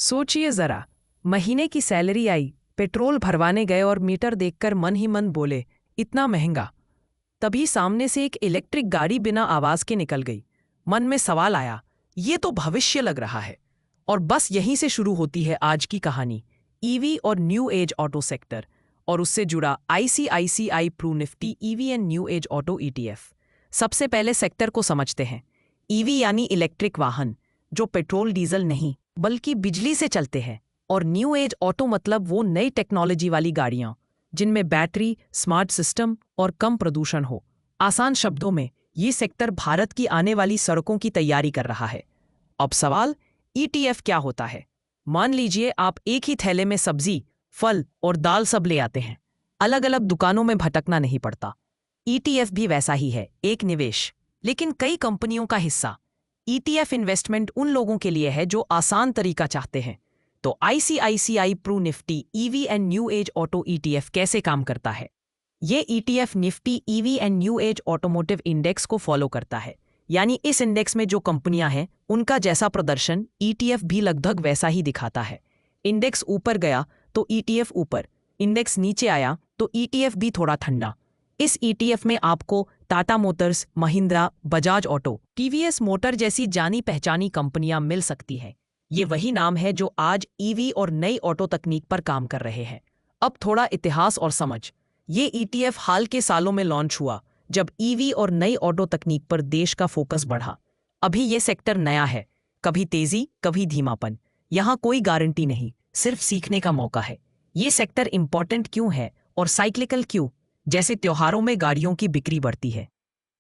सोचिए जरा, महीने की सैलरी आई, पेट्रोल भरवाने गए और मीटर देखकर मन ही मन बोले, इतना महंगा। तभी सामने से एक इलेक्ट्रिक गाड़ी बिना आवाज के निकल गई। मन में सवाल आया, ये तो भविष्य लग रहा है। और बस यहीं से शुरू होती है आज की कहानी, ईवी और न्यू एज ऑटो सेक्टर और उससे जुड़ा ICICI Pru Nifty EV and new age auto ETF. सबसे पहले सेक्टर को समझते हैं। ईवी यानी इलेक्ट्रिक वाहन, जो पेट्रोल डीजल नहीं बल्कि बिजली से चलते हैं। और न्यू एज ऑटो मतलब वो नई टेक्नोलॉजी वाली गाड़ियां जिनमें बैटरी, स्मार्ट सिस्टम और कम प्रदूषण हो। आसान शब्दों में, ये सेक्टर भारत की आने वाली सड़कों की तैयारी कर रहा है। अब सवाल, ईटीएफ क्या होता है? मान लीजिए आप एक ही थैले में सब्जी, फल और दाल सब ले आते हैं। अलग अलग दुकानों में भटकना नहीं पड़ता। ईटीएफ भी वैसा ही है, एक निवेश, लेकिन कई कंपनियों का हिस्सा। ईटीएफ इन्वेस्टमेंट उन लोगों के लिए है जो आसान तरीका चाहते हैं। तो ICICI Pru Nifty EV and new age auto ETF कैसे काम करता है? ये ETF Nifty EV and new age automotive index को फॉलो करता है। यानी इस इंडेक्स में जो कंपनियां हैं उनका जैसा प्रदर्शन ईटीएफ भी लगभग वैसा ही दिखाता है। इंडेक्स ऊपर गया तो ईटीएफ ऊपर, इंडेक्स नीचे आया तो ईटीएफ भी थोड़ा ठंडा। इस ईटीएफ में आपको Tata Motors, Mahindra, Bajaj auto, TVS motor जैसी जानी पहचानी कंपनियां मिल सकती हैं। ये वही नाम है जो आज ईवी और नई ऑटो तकनीक पर काम कर रहे हैं। अब थोड़ा इतिहास और समझ। ये ईटीएफ हाल के सालों में लॉन्च हुआ जब ईवी और नई ऑटो तकनीक पर देश का फोकस बढ़ा। अभी ये सेक्टर नया है, कभी तेजी कभी धीमापन। यहाँ कोई गारंटी नहीं, सिर्फ सीखने का मौका है। ये सेक्टर इंपॉर्टेंट क्यों है और साइक्लिकल क्यों? जैसे त्योहारों में गाड़ियों की बिक्री बढ़ती है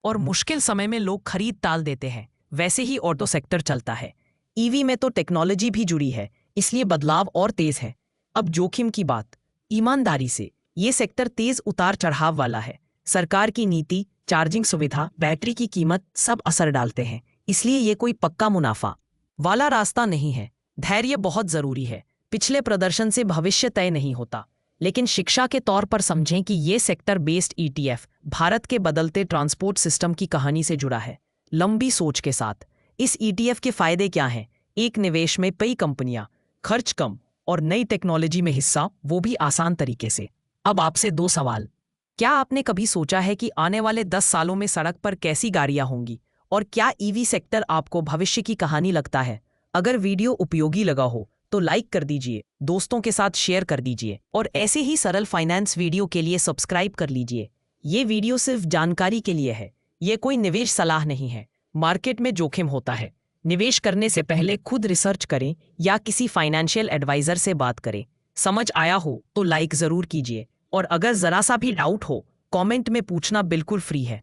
और मुश्किल समय में लोग खरीद टाल देते हैं, वैसे ही ऑटो सेक्टर चलता है। ईवी में तो टेक्नोलॉजी भी जुड़ी है, इसलिए बदलाव और तेज है। अब जोखिम की बात, ईमानदारी से, ये सेक्टर तेज उतार चढ़ाव वाला है। सरकार की नीति, चार्जिंग सुविधा, बैटरी की कीमत सब असर डालते हैं। इसलिए ये कोई पक्का मुनाफा वाला रास्ता नहीं है। धैर्य बहुत जरूरी है। पिछले प्रदर्शन से भविष्य तय नहीं होता, लेकिन शिक्षा के तौर पर समझें कि ये सेक्टर बेस्ड ईटीएफ भारत के बदलते ट्रांसपोर्ट सिस्टम की कहानी से जुड़ा है। लंबी सोच के साथ इस ईटीएफ के फायदे क्या हैं? एक निवेश में कई कंपनियां, खर्च कम और नई टेक्नोलॉजी में हिस्सा, वो भी आसान तरीके से। अब आपसे दो सवाल। क्या आपने कभी सोचा है कि आने वाले 10 सालों में सड़क पर कैसी गाड़ियां होंगी? और क्या ईवी सेक्टर आपको भविष्य की कहानी लगता है? अगर वीडियो उपयोगी लगा हो तो लाइक कर दीजिए, दोस्तों के साथ शेयर कर दीजिए और ऐसे ही सरल फाइनेंस वीडियो के लिए सब्सक्राइब कर लीजिए। ये वीडियो सिर्फ जानकारी के लिए है, ये कोई निवेश सलाह नहीं है। मार्केट में जोखिम होता है। निवेश करने से पहले खुद रिसर्च करें या किसी फाइनेंशियल एडवाइजर से बात करें। समझ आया हो तो लाइक जरूर कीजिए और अगर जरा सा भी डाउट हो, कमेंट में पूछना बिल्कुल फ्री है।